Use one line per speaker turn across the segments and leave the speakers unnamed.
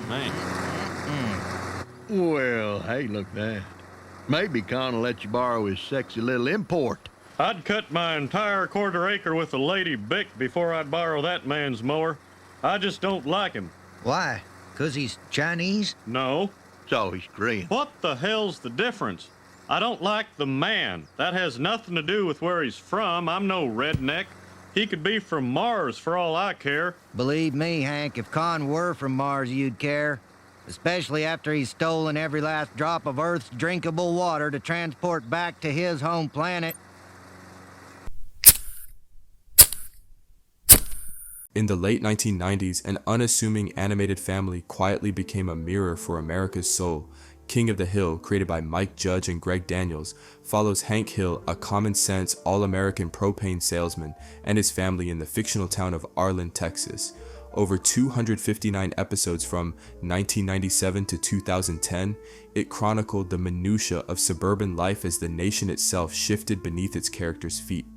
Thanks.
Well, hey, look that. Maybe Con will let you borrow his sexy little import.
I'd cut my entire quarter acre with a Lady Bic before I'd borrow that man's mower. I just don't like him.
Why? 'Cause he's Chinese?
No.
So he's Korean.
What the hell's the difference? I don't like the man. That has nothing to do with where he's from. I'm no redneck. He could be from Mars for all I care.
Believe me, Hank, if Con were from Mars, you'd care. Especially after he's stolen every last drop of Earth's drinkable water to transport back to his home planet.
In the late 1990s, an unassuming animated family quietly became a mirror for America's soul. King of the Hill, created by Mike Judge and Greg Daniels, follows Hank Hill, a common-sense, all-American propane salesman, and his family in the fictional town of Arlen, Texas. Over 259 episodes from 1997 to 2010, it chronicled the minutiae of suburban life as the nation itself shifted beneath its characters' feet.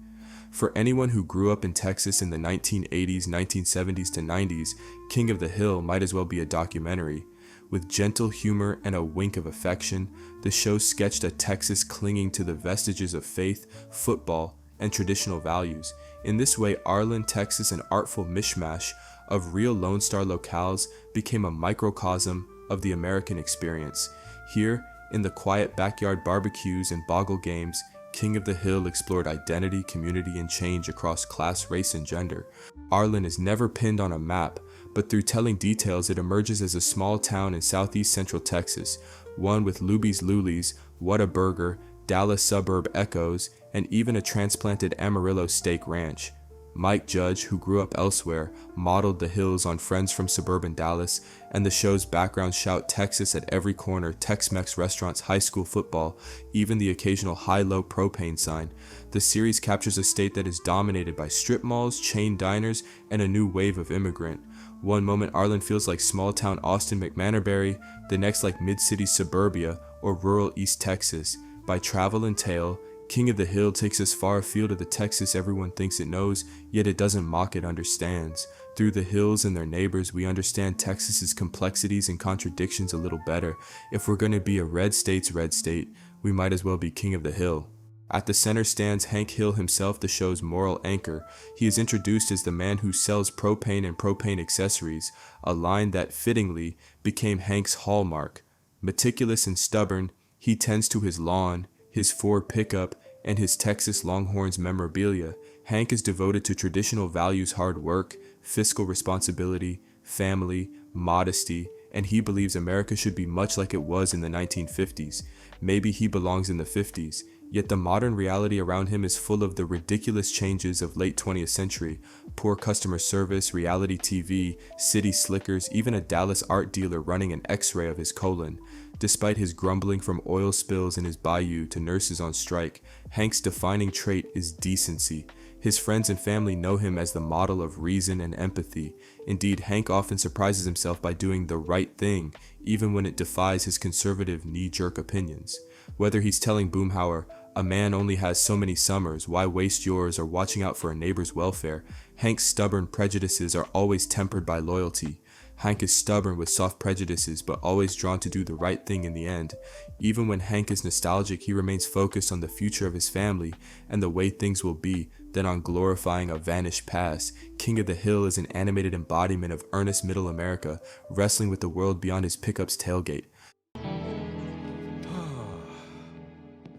For anyone who grew up in Texas in the 1980s, 1970s to 90s, King of the Hill might as well be a documentary. With gentle humor and a wink of affection, the show sketched a Texas clinging to the vestiges of faith, football, and traditional values. In this way, Arlen, Texas, an artful mishmash of real Lone Star locales, became a microcosm of the American experience. Here, in the quiet backyard barbecues and boggle games, King of the Hill explored identity, community, and change across class, race, and gender. Arlen is never pinned on a map, but through telling details, it emerges as a small town in southeast central Texas, one with Luby's Lulies, Whataburger, Dallas suburb echoes, and even a transplanted Amarillo steak ranch. Mike Judge, who grew up elsewhere, modeled the hills on Friends from Suburban Dallas, and the show's background shout Texas at every corner, Tex-Mex restaurants, high school football, even the occasional high-low propane sign. The series captures a state that is dominated by strip malls, chain diners, and a new wave of immigrant. One moment Arlen feels like small-town Austin McManerberry, the next like mid-city suburbia or rural East Texas. By travel and tale, King of the Hill takes us far afield of the Texas everyone thinks it knows, yet it doesn't mock it understands. Through the hills and their neighbors, we understand Texas's complexities and contradictions a little better. If we're going to be a red state's red state, we might as well be King of the Hill. At the center stands Hank Hill himself, the show's moral anchor. He is introduced as the man who sells propane and propane accessories, a line that, fittingly, became Hank's hallmark. Meticulous and stubborn, he tends to his lawn, his Ford pickup, and his Texas Longhorns memorabilia. Hank is devoted to traditional values: hard work, fiscal responsibility, family, modesty, and he believes America should be much like it was in the 1950s. Maybe he belongs in the 50s, yet the modern reality around him is full of the ridiculous changes of late 20th century. Poor customer service, reality TV, city slickers, even a Dallas art dealer running an x-ray of his colon. Despite his grumbling from oil spills in his bayou to nurses on strike, Hank's defining trait is decency. His friends and family know him as the model of reason and empathy. Indeed, Hank often surprises himself by doing the right thing, even when it defies his conservative knee-jerk opinions. Whether he's telling Boomhauer, "A man only has so many summers, why waste yours?" or watching out for a neighbor's welfare, Hank's stubborn prejudices are always tempered by loyalty. Hank is stubborn with soft prejudices, but always drawn to do the right thing in the end. Even when Hank is nostalgic, he remains focused on the future of his family and the way things will be, than on glorifying a vanished past. King of the Hill is an animated embodiment of earnest middle America, wrestling with the world beyond his pickup's tailgate.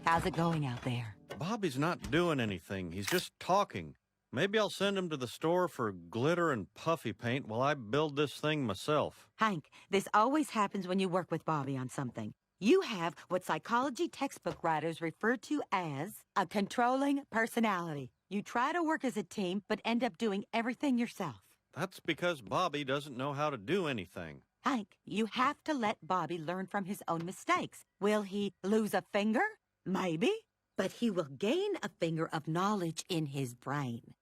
How's it going out there?
Bobby's not doing anything. He's just talking. Maybe I'll send him to the store for glitter and puffy paint while I build this thing myself.
Hank, this always happens when you work with Bobby on something. You have what psychology textbook writers refer to as a controlling personality. You try to work as a team, but end up doing everything yourself.
That's because Bobby doesn't know how to do anything.
Hank, you have to let Bobby learn from his own mistakes. Will he lose a finger? Maybe. But he will gain a finger of knowledge in his brain.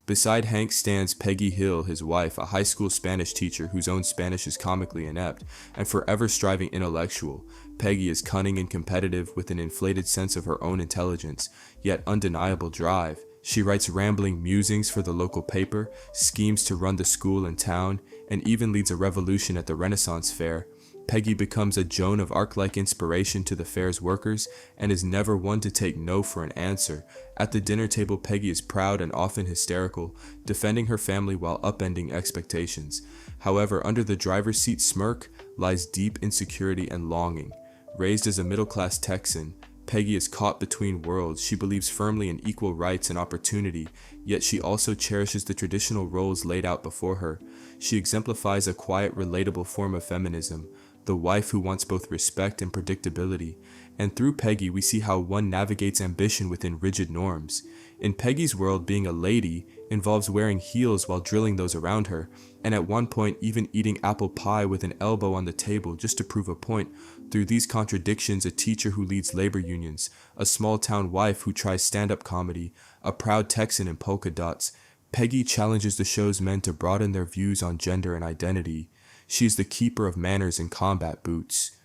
Beside Hank stands Peggy Hill, his wife, a high school Spanish teacher whose own Spanish is comically inept, and forever striving intellectual. Peggy is cunning and competitive with an inflated sense of her own intelligence, yet undeniable drive. She writes rambling musings for the local paper, schemes to run the school and town, and even leads a revolution at the Renaissance Fair. Peggy becomes a Joan of Arc-like inspiration to the fair's workers and is never one to take no for an answer. At the dinner table, Peggy is proud and often hysterical, defending her family while upending expectations. However, under the driver's seat smirk lies deep insecurity and longing. Raised as a middle-class Texan, Peggy is caught between worlds. She believes firmly in equal rights and opportunity, yet she also cherishes the traditional roles laid out before her. She exemplifies a quiet, relatable form of feminism, the wife who wants both respect and predictability. And through Peggy, we see how one navigates ambition within rigid norms. In Peggy's world, being a lady involves wearing heels while drilling those around her, and at one point even eating apple pie with an elbow on the table just to prove a point. Through these contradictions, a teacher who leads labor unions, a small-town wife who tries stand-up comedy, a proud Texan in polka dots, Peggy challenges the show's men to broaden their views on gender and identity. She is the keeper of manners and combat boots.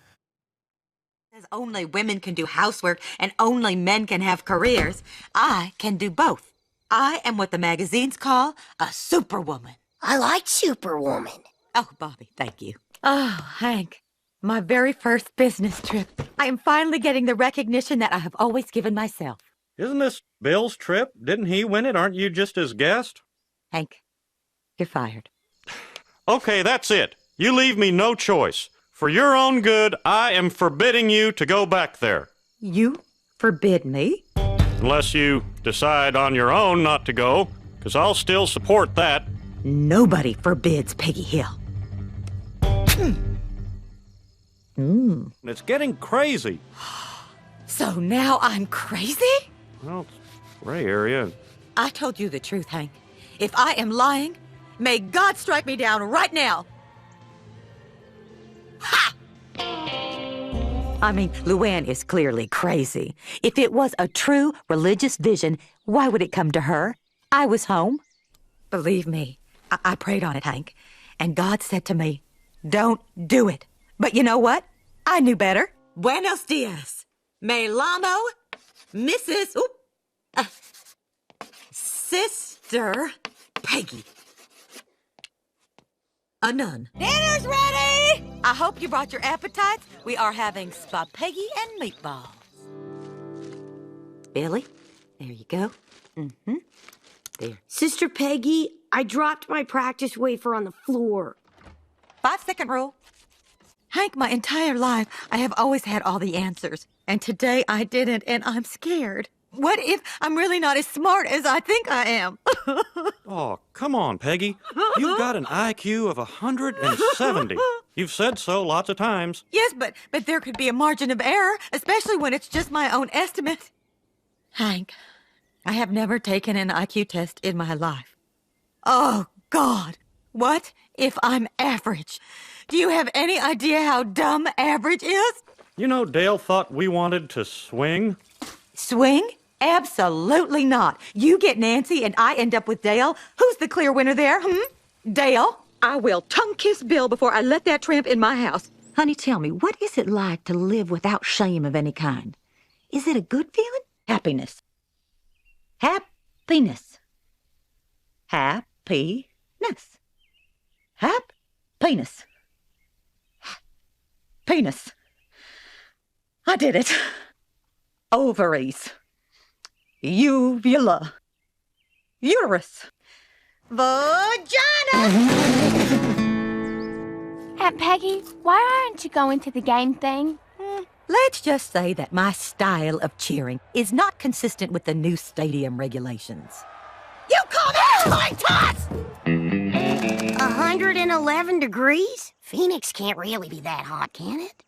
Says only women can do housework and only men can have careers. I can do both. I am what the magazines call a superwoman.
I like Superwoman.
Oh, Bobby, thank you. Oh, Hank, my very first business trip. I am finally getting the recognition that I have always given myself.
Isn't this Bill's trip? Didn't he win it? Aren't you just his guest?
Hank, you're fired.
Okay, that's it. You leave me no choice. For your own good, I am forbidding you to go back there.
You forbid me?
Unless you decide on your own not to go, because I'll still support that.
Nobody forbids Peggy Hill.
It's getting crazy.
So now I'm crazy?
Well, it's gray area.
I told you the truth, Hank. If I am lying, may God strike me down right now. Ha! I mean, Luann is clearly crazy. If it was a true religious vision, why would it come to her? I was home. Believe me, I prayed on it, Hank. And God said to me, don't do it. But you know what? I knew better. Buenos dias. Me llamo Mrs. Sister Peggy. A nun. Dinner's ready! I hope you brought your appetites. We are having spaghetti and meatballs. Billy, there you go. There.
Sister Peggy, I dropped my practice wafer on the floor.
5-second rule. Hank, my entire life, I have always had all the answers. And today I didn't, and I'm scared. What if I'm really not as smart as I think I am?
Oh, come on, Peggy. You've got an IQ of 170. You've said so lots of times.
Yes, but there could be a margin of error, especially when it's just my own estimate. Hank, I have never taken an IQ test in my life. Oh, God. What if I'm average? Do you have any idea how dumb average is?
You know, Dale thought we wanted to swing.
Swing? Absolutely not. You get Nancy and I end up with Dale. Who's the clear winner there, Dale? I will tongue kiss Bill before I let that tramp in my house. Honey, tell me, what is it like to live without shame of any kind? Is it a good feeling? Happiness. Happiness. Happiness. Happiness. Penis. I did it. Ovaries. Uvula. Uterus. Vagina!
Aunt Peggy, why aren't you going to the game thing?
Let's just say that my style of cheering is not consistent with the new stadium regulations. You call that a toss?
111 degrees? Phoenix can't really be that hot, can it?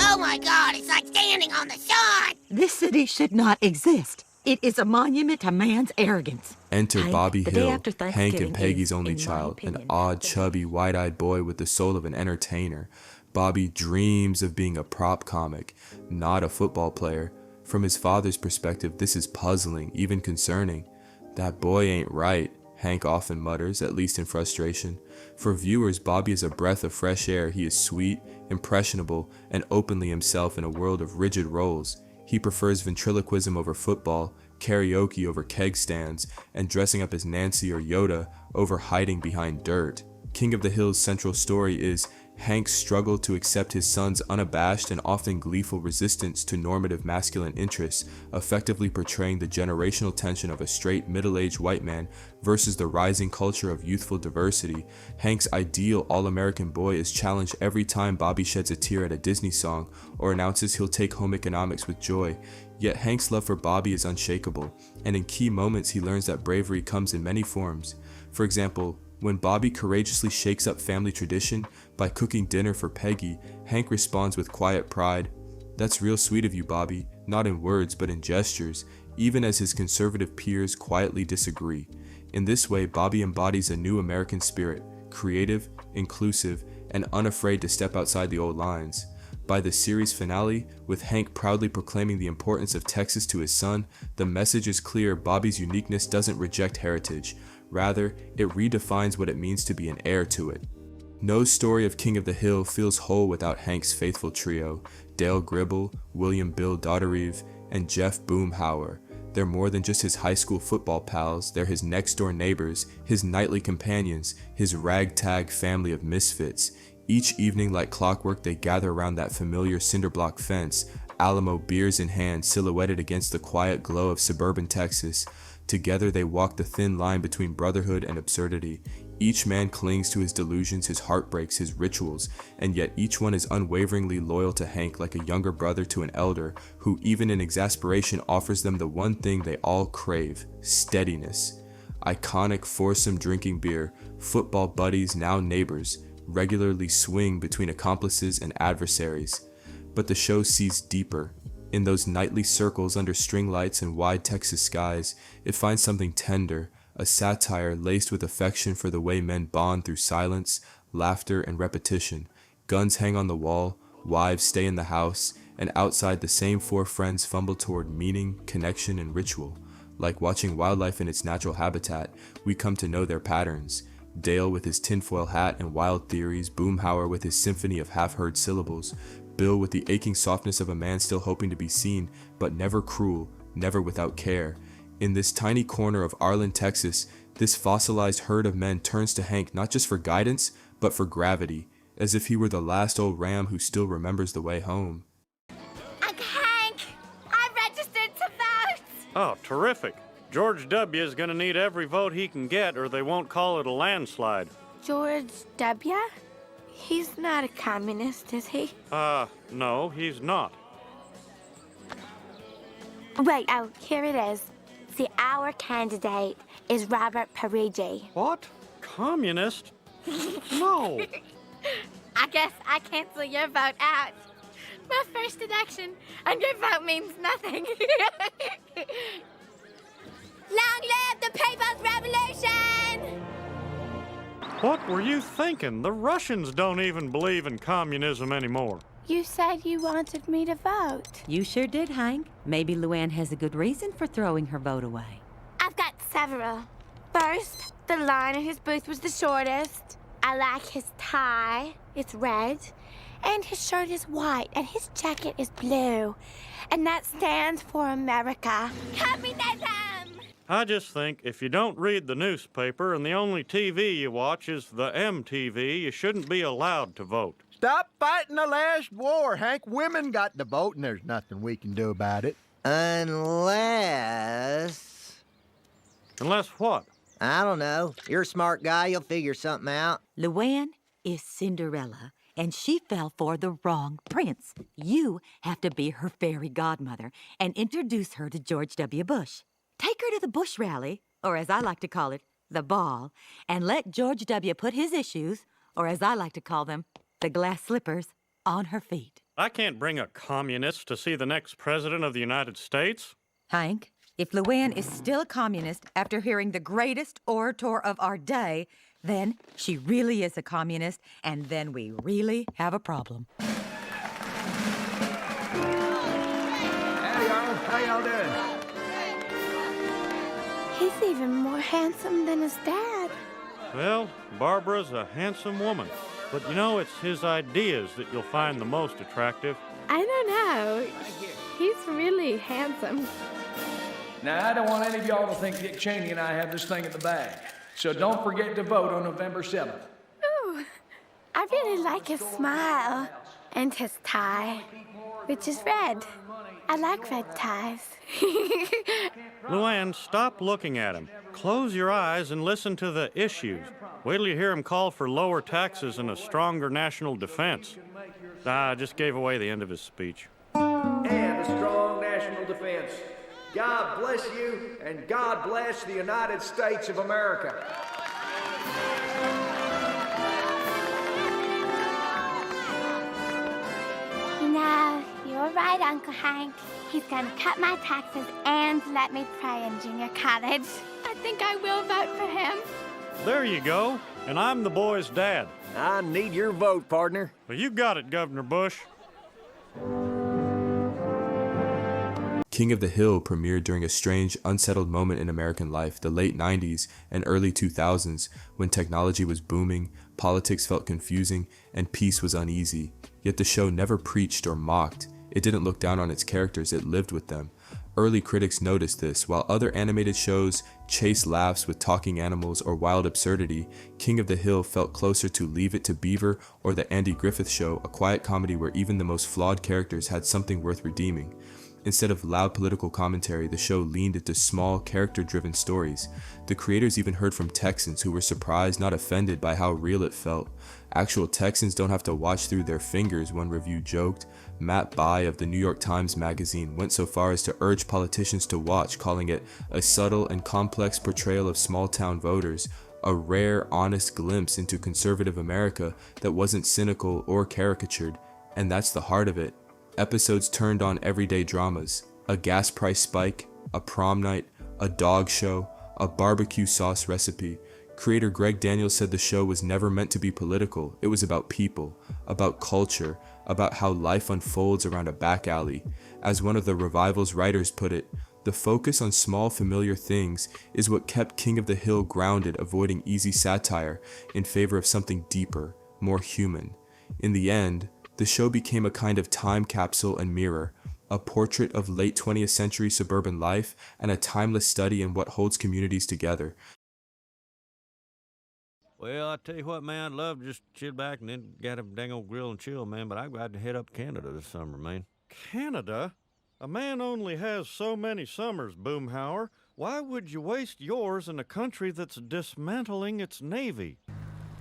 Oh my God, it's like standing on the sun!
This city should not exist. It is a monument to man's arrogance.
Enter
Hank,
Bobby
the day
Hill,
after
Hank
Thanksgiving
and Peggy's
is,
only
in my
child, an
opinion,
odd, chubby, wide-eyed boy with the soul of an entertainer. Bobby dreams of being a prop comic, not a football player. From his father's perspective, this is puzzling, even concerning. That boy ain't right, Hank often mutters, at least in frustration. For viewers, Bobby is a breath of fresh air. He is sweet, impressionable, and openly himself in a world of rigid roles. He prefers ventriloquism over football, karaoke over keg stands, and dressing up as Nancy or Yoda over hiding behind dirt. King of the Hill's central story is Hank's struggle to accept his son's unabashed and often gleeful resistance to normative masculine interests, effectively portraying the generational tension of a straight middle-aged white man versus the rising culture of youthful diversity. Hank's ideal all-American boy is challenged every time Bobby sheds a tear at a Disney song or announces he'll take home economics with joy. Yet Hank's love for Bobby is unshakable, and in key moments he learns that bravery comes in many forms. For example, when Bobby courageously shakes up family tradition by cooking dinner for Peggy, Hank responds with quiet pride, "That's real sweet of you, Bobby, not in words but in gestures," even as his conservative peers quietly disagree. In this way, Bobby embodies a new American spirit, creative, inclusive, and unafraid to step outside the old lines. By the series finale, with Hank proudly proclaiming the importance of Texas to his son, the message is clear: Bobby's uniqueness doesn't reject heritage. Rather, it redefines what it means to be an heir to it. No story of King of the Hill feels whole without Hank's faithful trio, Dale Gribble, William Bill Dotterive, and Jeff Boomhauer. They're more than just his high school football pals, they're his next-door neighbors, his nightly companions, his ragtag family of misfits. Each evening, like clockwork, they gather around that familiar cinderblock fence, Alamo beers in hand silhouetted against the quiet glow of suburban Texas. Together they walk the thin line between brotherhood and absurdity. Each man clings to his delusions, his heartbreaks, his rituals, and yet each one is unwaveringly loyal to Hank, like a younger brother to an elder, who even in exasperation offers them the one thing they all crave: steadiness. Iconic foursome drinking beer, football buddies, now neighbors, regularly swing between accomplices and adversaries. But the show sees deeper. In those nightly circles under string lights and wide Texas skies, it finds something tender, a satire laced with affection for the way men bond through silence, laughter, and repetition. Guns hang on the wall, wives stay in the house, and outside the same four friends fumble toward meaning, connection, and ritual. Like watching wildlife in its natural habitat, we come to know their patterns. Dale with his tinfoil hat and wild theories, Boomhauer with his symphony of half-heard syllables, Bill with the aching softness of a man still hoping to be seen, but never cruel, never without care. In this tiny corner of Arlen, Texas, this fossilized herd of men turns to Hank not just for guidance, but for gravity, as if he were the last old ram who still remembers the way home.
Uncle Hank, I registered to vote.
Oh, terrific. George W. is going to need every vote he can get, or they won't call it a landslide.
George W.? He's not a communist, is he?
No, he's not.
Wait, oh, here it is. See, our candidate is Robert Parigi.
What? Communist? No.
I guess I cancel your vote out. My first election, and your vote means nothing. Long live the People's Revolution!
What were you thinking? The Russians don't even believe in communism anymore.
You said you wanted me to vote.
You sure did, Hank. Maybe Luann has a good reason for throwing her vote away.
I've got several. First, the line in his booth was the shortest. I like his tie. It's red. And his shirt is white, and his jacket is blue. And that stands for America. Communism!
I just think if you don't read the newspaper and the only TV you watch is the MTV, you shouldn't be allowed to vote.
Stop fighting the last war, Hank. Women got the vote, and there's nothing we can do about it.
Unless...
Unless what?
I don't know. You're a smart guy. You'll figure something out.
Luann is Cinderella, and she fell for the wrong prince. You have to be her fairy godmother and introduce her to George W. Bush. Take her to the Bush rally, or as I like to call it, the ball, and let George W. put his issues, or as I like to call them, the glass slippers, on her feet.
I can't bring a communist to see the next president of the United States.
Hank, if Luann is still a communist after hearing the greatest orator of our day, then she really is a communist, and then we really have a problem.
Howdy, Arlen. How y'all doing?
He's even more handsome than his dad.
Well, Barbara's a handsome woman. But you know, it's his ideas that you'll find the most attractive.
I don't know.
Thank you.
He's really handsome.
Now, I don't want any of y'all to think Dick Cheney and I have this thing in the bag. So don't forget to vote on November 7th.
Ooh, I really like his smile and his tie, which is red. I like red ties.
Luann, stop looking at him. Close your eyes and listen to the issues. Wait till you hear him call for lower taxes and a stronger national defense. I just gave away the end of his speech.
And a strong national defense. God bless you, and God bless the United States of America.
You know, you're right, Uncle Hank. He's gonna cut my taxes and let me pray in junior college. I think I will vote for him.
There you go. And I'm the boy's dad.
I need your vote, partner.
Well, you got it, Governor Bush.
King of the Hill premiered during a strange, unsettled moment in American life, the late 90s and early 2000s, when technology was booming, politics felt confusing, and peace was uneasy. Yet the show never preached or mocked. It didn't look down on its characters, it lived with them. Early critics noticed this. While other animated shows chased laughs with talking animals or wild absurdity, King of the Hill felt closer to Leave It to Beaver or The Andy Griffith Show, a quiet comedy where even the most flawed characters had something worth redeeming. Instead of loud political commentary, the show leaned into small, character-driven stories. The creators even heard from Texans who were surprised, not offended, by how real it felt. Actual Texans don't have to watch through their fingers, one review joked. Matt Bai of the New York Times Magazine went so far as to urge politicians to watch, calling it a subtle and complex portrayal of small-town voters, a rare, honest glimpse into conservative America that wasn't cynical or caricatured. And that's the heart of it. Episodes turned on everyday dramas, a gas price spike, a prom night, a dog show, a barbecue sauce recipe. Creator Greg Daniels said the show was never meant to be political. It was about people, about culture, about how life unfolds around a back alley. As one of the revival's writers put it, the focus on small familiar things is what kept King of the Hill grounded, avoiding easy satire in favor of something deeper, more human. In the end, the show became a kind of time capsule and mirror, a portrait of late 20th century suburban life and a timeless study in what holds communities together.
Well, I tell you what, man, I'd love to just chill back and then get a dang old grill and chill, man, but I'd like to head up to Canada this summer, man. Canada? A man only has so many summers, Boomhauer. Why would you waste yours in a country that's dismantling its navy?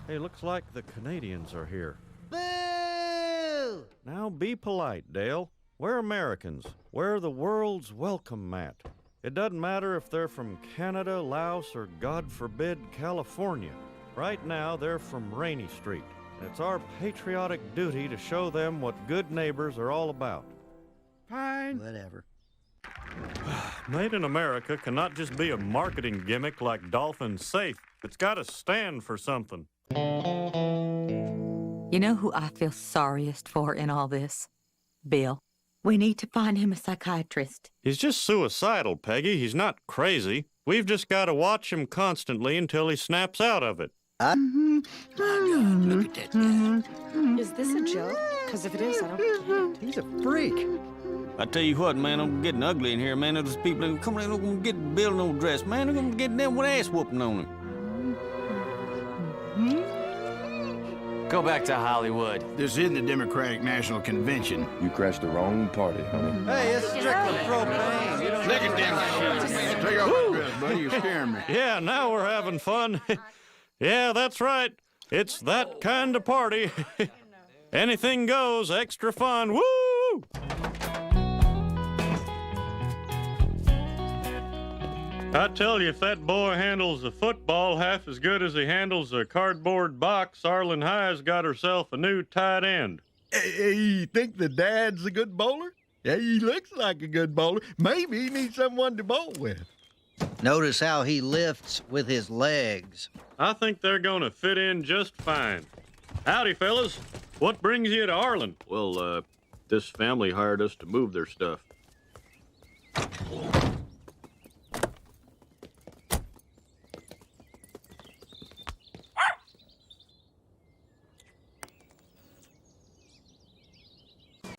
Hey, looks like the Canadians are here.
Boo!
Now be polite, Dale. We're Americans. We're the world's welcome mat. It doesn't matter if they're from Canada, Laos, or God forbid, California. Right now, they're from Rainy Street. It's our patriotic duty to show them what good neighbors are all about. Fine.
Whatever.
Made in America cannot just be a marketing gimmick like Dolphin Safe. It's got to stand for something.
You know who I feel sorriest for in all this? Bill. We need to find him a psychiatrist.
He's just suicidal, Peggy. He's not crazy. We've just got to watch him constantly until he snaps out of it.
Look at that guy.
Is this a joke? Because if it is, I don't get it.
He's a freak.
I tell you what, man, I'm getting ugly in here, man. There's people that come in and gonna get Bill no dress, man. They're gonna get them with ass whooping on him.
Go back to Hollywood.
This isn't the Democratic National Convention.
You crashed the wrong party, honey.
Hey, it's strictly propane.
Look at them. Take off that dress, buddy. You're scaring me.
Yeah, now we're having fun. Yeah, that's right. It's that kind of party. Anything goes, extra fun. Woo! I tell you, if that boy handles a football half as good as he handles a cardboard box, Arlen High's got herself a new tight end.
Hey, you think the dad's a good bowler? Yeah, he looks like a good bowler. Maybe he needs someone to bowl with.
Notice how he lifts with his legs.
I think they're gonna fit in just fine. Howdy, fellas. What brings you to Arlen?
Well, this family hired us to move their stuff.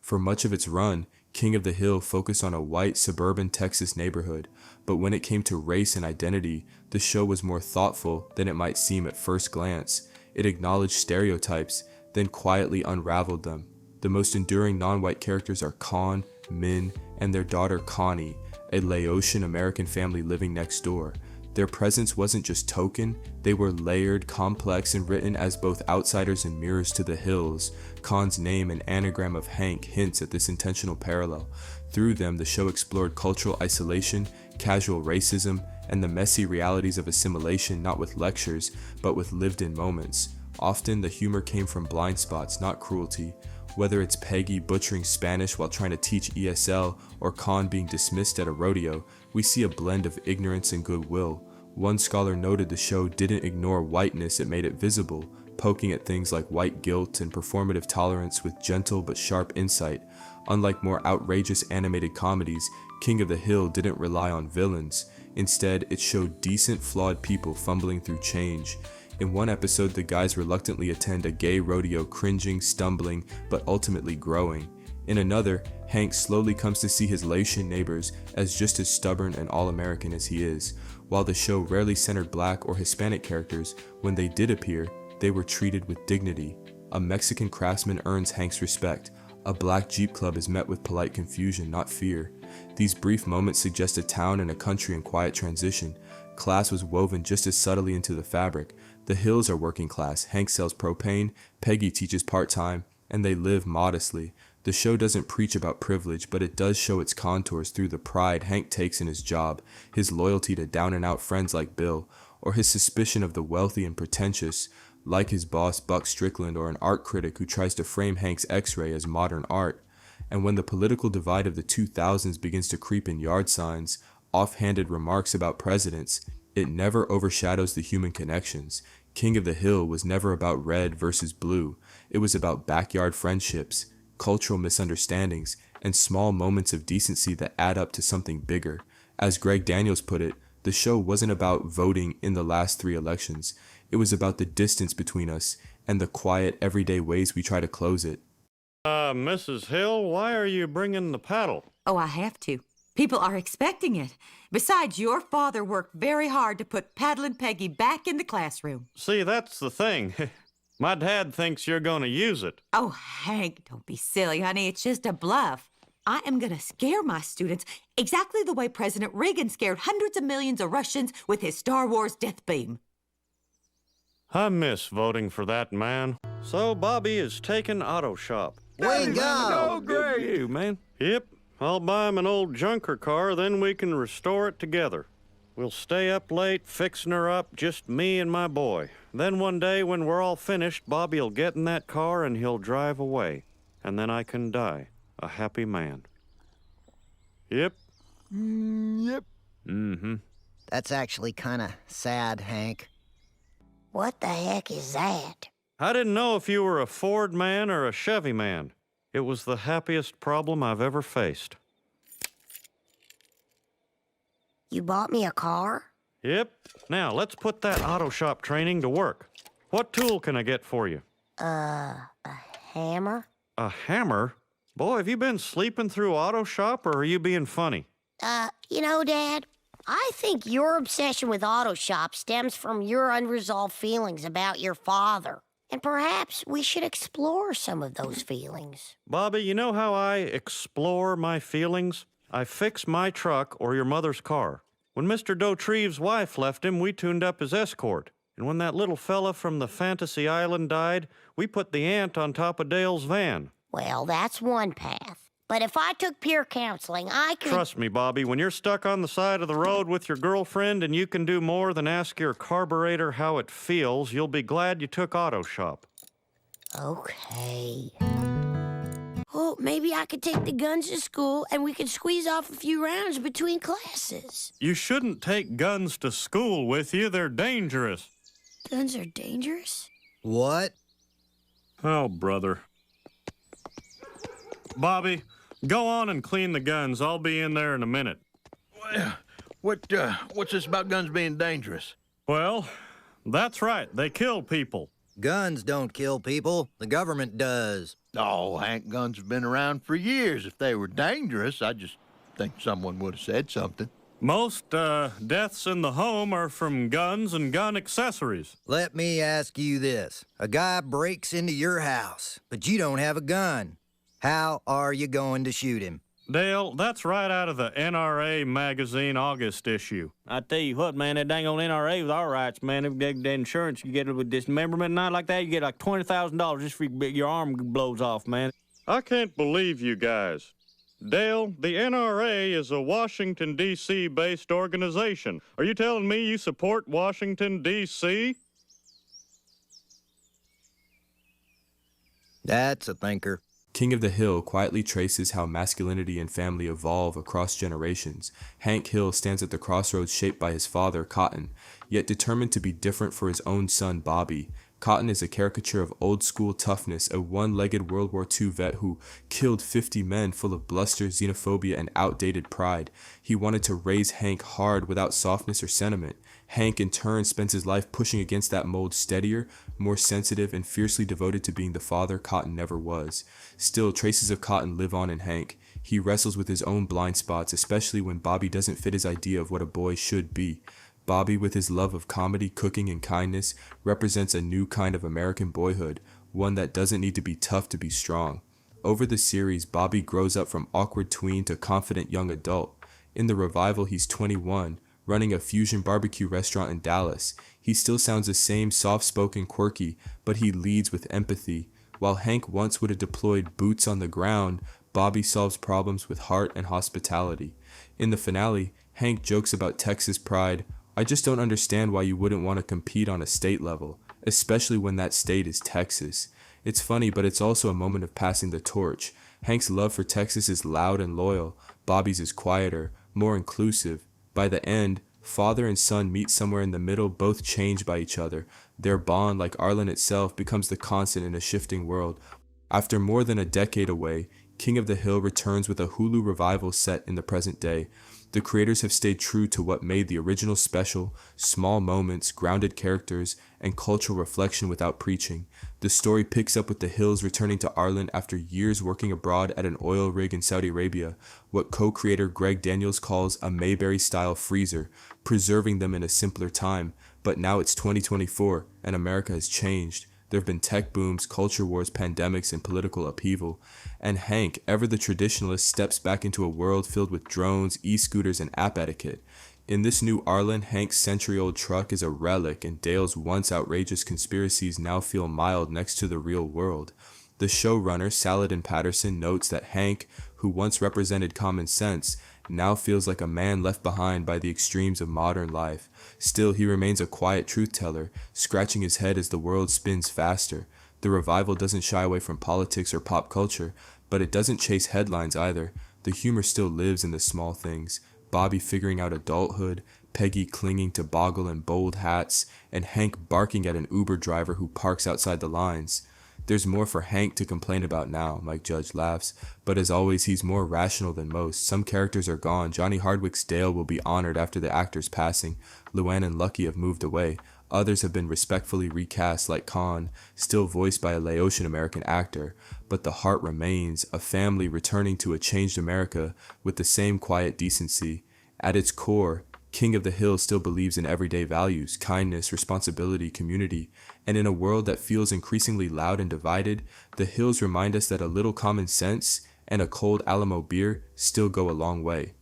For much of its run, King of the Hill focused on a white suburban Texas neighborhood, but when it came to race and identity, the show was more thoughtful than it might seem at first glance. It acknowledged stereotypes, then quietly unraveled them. The most enduring non-white characters are Con, Min, and their daughter Connie, a Laotian American family living next door. Their presence wasn't just token, they were layered, complex, and written as both outsiders and mirrors to the Hills. Con's name, an anagram of Hank, hints at this intentional parallel. Through them, the show explored cultural isolation, casual racism, and the messy realities of assimilation, not with lectures, but with lived-in moments. Often, the humor came from blind spots, not cruelty. Whether it's Peggy butchering Spanish while trying to teach ESL, or Con being dismissed at a rodeo, we see a blend of ignorance and goodwill. One scholar noted the show didn't ignore whiteness, it made it visible, poking at things like white guilt and performative tolerance with gentle but sharp insight. Unlike more outrageous animated comedies, King of the Hill didn't rely on villains. Instead, it showed decent, flawed people fumbling through change. In one episode, the guys reluctantly attend a gay rodeo, cringing, stumbling, but ultimately growing. In another, Hank slowly comes to see his Laotian neighbors as just as stubborn and all-American as he is. While the show rarely centered Black or Hispanic characters, when they did appear, they were treated with dignity. A Mexican craftsman earns Hank's respect. A Black Jeep Club is met with polite confusion, not fear. These brief moments suggest a town and a country in quiet transition. Class was woven just as subtly into the fabric. The Hills are working class, Hank sells propane, Peggy teaches part-time, and they live modestly. The show doesn't preach about privilege, but it does show its contours through the pride Hank takes in his job, his loyalty to down-and-out friends like Bill, or his suspicion of the wealthy and pretentious, like his boss Buck Strickland, or an art critic who tries to frame Hank's X-ray as modern art. And when the political divide of the 2000s begins to creep in yard signs, offhanded remarks about presidents, it never overshadows the human connections. King of the Hill was never about red versus blue. It was about backyard friendships, cultural misunderstandings, and small moments of decency that add up to something bigger. As Greg Daniels put it, the show wasn't about voting in the last 3 elections. It was about the distance between us and the quiet, everyday ways we try to close it.
Mrs. Hill, why are you bringing the paddle?
Oh, I have to. People are expecting it. Besides, your father worked very hard to put Paddlin' Peggy back in the classroom.
See, that's the thing. My dad thinks you're going to use it.
Oh, Hank, don't be silly, honey. It's just a bluff. I am going to scare my students exactly the way President Reagan scared hundreds of millions of Russians with his Star Wars death beam.
I miss voting for that man. So Bobby is taking auto shop.
Way go!
Oh, great! Good for you, man. Yep. I'll buy him an old junker car, then we can restore it together. We'll stay up late, fixing her up, just me and my boy. Then one day when we're all finished, Bobby'll get in that car and he'll drive away. And then I can die, a happy man. Yep.
Yep.
Mm-hmm.
That's actually kind of sad, Hank.
What the heck is that?
I didn't know if you were a Ford man or a Chevy man. It was the happiest problem I've ever faced.
You bought me a car?
Yep. Now, let's put that auto shop training to work. What tool can I get for you?
A hammer?
A hammer? Boy, have you been sleeping through auto shop, or are you being funny?
You know, Dad, I think your obsession with auto shop stems from your unresolved feelings about your father. And perhaps we should explore some of those feelings.
Bobby, you know how I explore my feelings? I fix my truck or your mother's car. When Mr. Dautrieve's wife left him, we tuned up his escort. And when that little fella from the Fantasy Island died, we put the ant on top of Dale's van.
Well, that's one path. But if I took peer counseling, I could...
Trust me, Bobby, when you're stuck on the side of the road with your girlfriend and you can do more than ask your carburetor how it feels, you'll be glad you took auto shop.
Okay. Oh, maybe I could take the guns to school and we could squeeze off a few rounds between classes.
You shouldn't take guns to school with you. They're dangerous.
Guns are dangerous?
What?
Oh, brother. Bobby, go on and clean the guns. I'll be in there in a minute.
What's this about guns being dangerous?
Well, that's right. They kill people.
Guns don't kill people. The government does.
Oh, Hank, guns have been around for years. If they were dangerous, I just think someone would have said something.
Most deaths in the home are from guns and gun accessories.
Let me ask you this. A guy breaks into your house, but you don't have a gun. How are you going to shoot him?
Dale, that's right out of the NRA magazine August issue.
I tell you what, man, that dang old NRA with our rights, man, the insurance you get with dismemberment night like that, you get like $20,000 just for your arm blows off, man.
I can't believe you guys. Dale, the NRA is a Washington, D.C. based organization. Are you telling me you support Washington, D.C.?
That's a thinker.
King of the Hill quietly traces how masculinity and family evolve across generations. Hank Hill stands at the crossroads shaped by his father, Cotton, yet determined to be different for his own son, Bobby. Cotton is a caricature of old-school toughness, a one-legged World War II vet who killed 50 men full of bluster, xenophobia, and outdated pride. He wanted to raise Hank hard without softness or sentiment. Hank, in turn, spends his life pushing against that mold, steadier, more sensitive, and fiercely devoted to being the father Cotton never was. Still, traces of Cotton live on in Hank. He wrestles with his own blind spots, especially when Bobby doesn't fit his idea of what a boy should be. Bobby, with his love of comedy, cooking, and kindness, represents a new kind of American boyhood, one that doesn't need to be tough to be strong. Over the series, Bobby grows up from awkward tween to confident young adult. In the revival, he's 21, running a fusion barbecue restaurant in Dallas. He still sounds the same soft-spoken, quirky, but he leads with empathy. While Hank once would have deployed boots on the ground, Bobby solves problems with heart and hospitality. In the finale, Hank jokes about Texas pride. I just don't understand why you wouldn't want to compete on a state level, especially when that state is Texas. It's funny, but it's also a moment of passing the torch. Hank's love for Texas is loud and loyal. Bobby's is quieter, more inclusive. By the end, father and son meet somewhere in the middle, both changed by each other. Their bond, like Arlen itself, becomes the constant in a shifting world. After more than a decade away, King of the Hill returns with a Hulu revival set in the present day. The creators have stayed true to what made the original special: small moments, grounded characters, and cultural reflection without preaching. The story picks up with the Hills returning to Arlen after years working abroad at an oil rig in Saudi Arabia, what co-creator Greg Daniels calls a Mayberry-style freezer, preserving them in a simpler time. But now it's 2024, and America has changed. There have been tech booms, culture wars, pandemics, and political upheaval. And Hank, ever the traditionalist, steps back into a world filled with drones, e-scooters, and app etiquette. In this new Arlen, Hank's century-old truck is a relic, and Dale's once outrageous conspiracies now feel mild next to the real world. The showrunner, Saladin Patterson, notes that Hank, who once represented common sense, now feels like a man left behind by the extremes of modern life. Still, he remains a quiet truth-teller, scratching his head as the world spins faster. The revival doesn't shy away from politics or pop culture, but it doesn't chase headlines either. The humor still lives in the small things. Bobby figuring out adulthood, Peggy clinging to boggle and bold hats, and Hank barking at an Uber driver who parks outside the lines. There's more for Hank to complain about now, Mike Judge laughs, but as always, he's more rational than most. Some characters are gone. Johnny Hardwick's Dale will be honored after the actor's passing. Luann and Lucky have moved away. Others have been respectfully recast, like Khan, still voiced by a Laotian American actor. But the heart remains, a family returning to a changed America with the same quiet decency. At its core, King of the Hill still believes in everyday values, kindness, responsibility, community, and in a world that feels increasingly loud and divided, the Hills remind us that a little common sense and a cold Alamo beer still go a long way.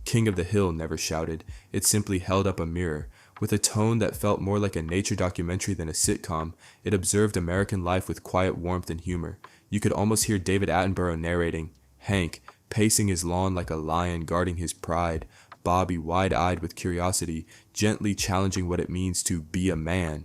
King of the Hill never shouted, it simply held up a mirror. With a tone that felt more like a nature documentary than a sitcom, it observed American life with quiet warmth and humor. You could almost hear David Attenborough narrating, Hank, pacing his lawn like a lion guarding his pride, Bobby wide-eyed with curiosity, gently challenging what it means to be a man.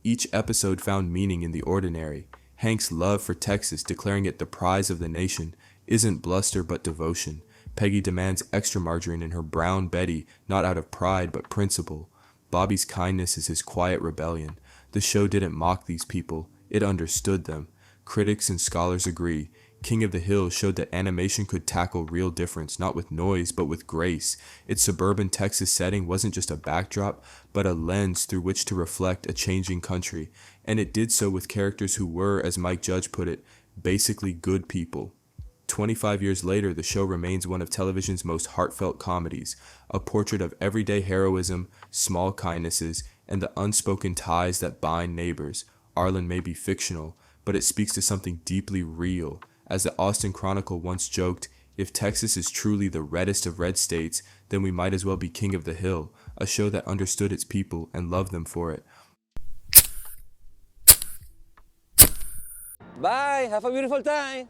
Each episode found meaning in the ordinary. Hank's love for Texas, declaring it the prize of the nation, isn't bluster but devotion. Peggy demands extra margarine in her brown Betty, not out of pride but principle. Bobby's kindness is his quiet rebellion. The show didn't mock these people, it understood them. Critics and scholars agree. King of the Hill showed that animation could tackle real difference, not with noise, but with grace. Its suburban Texas setting wasn't just a backdrop, but a lens through which to reflect a changing country, and it did so with characters who were, as Mike Judge put it, basically good people. 25 years later, the show remains one of television's most heartfelt comedies, a portrait of everyday heroism, small kindnesses, and the unspoken ties that bind neighbors. Arlen may be fictional, but it speaks to something deeply real. As the Austin Chronicle once joked, if Texas is truly the reddest of red states, then we might as well be King of the Hill, a show that understood its people and loved them for it.
Bye, have a beautiful time.